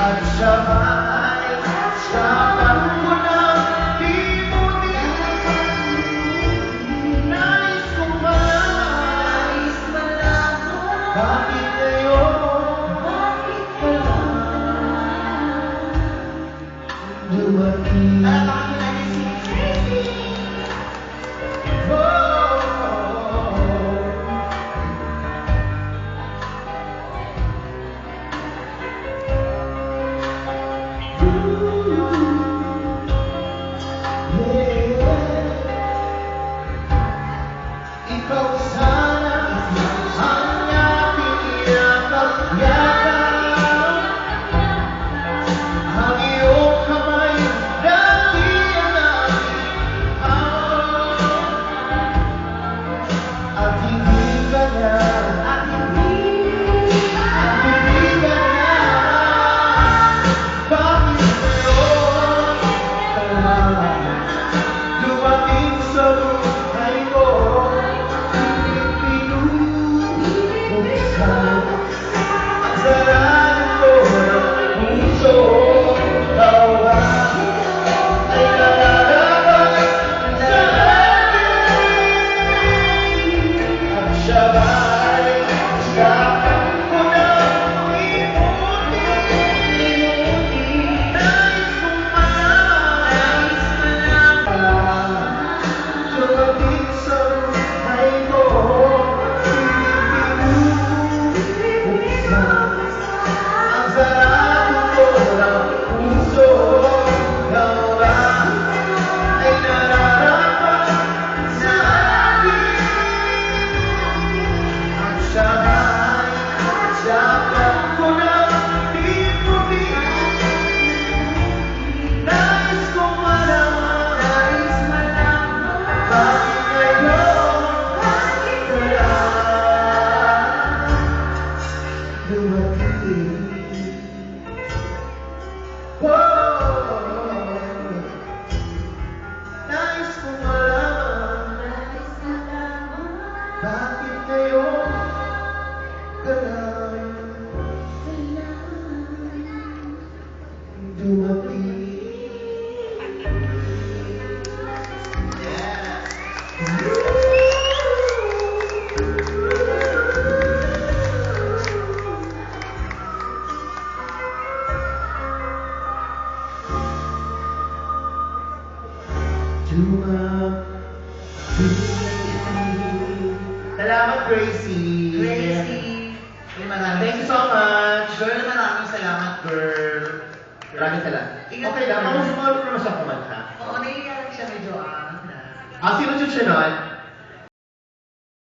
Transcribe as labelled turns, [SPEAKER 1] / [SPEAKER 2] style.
[SPEAKER 1] At sabay, sabay ko ng limutin. Nais kong malaman, bakit ngayon dumating? Ikaw sana ang aking yakap-yakap. Ang iyong kamay dati ang aking hawak. At hindi ka na, bakit ngayon ka lang dumating sa buhay ko? Nais kong malaman, bakit ngayon ka lang dumating? Salamat, Gracie. Thank you so much.
[SPEAKER 2] Girl, maraming salamat, girl.
[SPEAKER 1] Maraming salamat.
[SPEAKER 2] Ingat
[SPEAKER 1] Okay lang,
[SPEAKER 2] ka.
[SPEAKER 1] ako sumunod ko na sa kumanta.
[SPEAKER 2] Oo, naiiyak siya medyo
[SPEAKER 1] Sino susunod?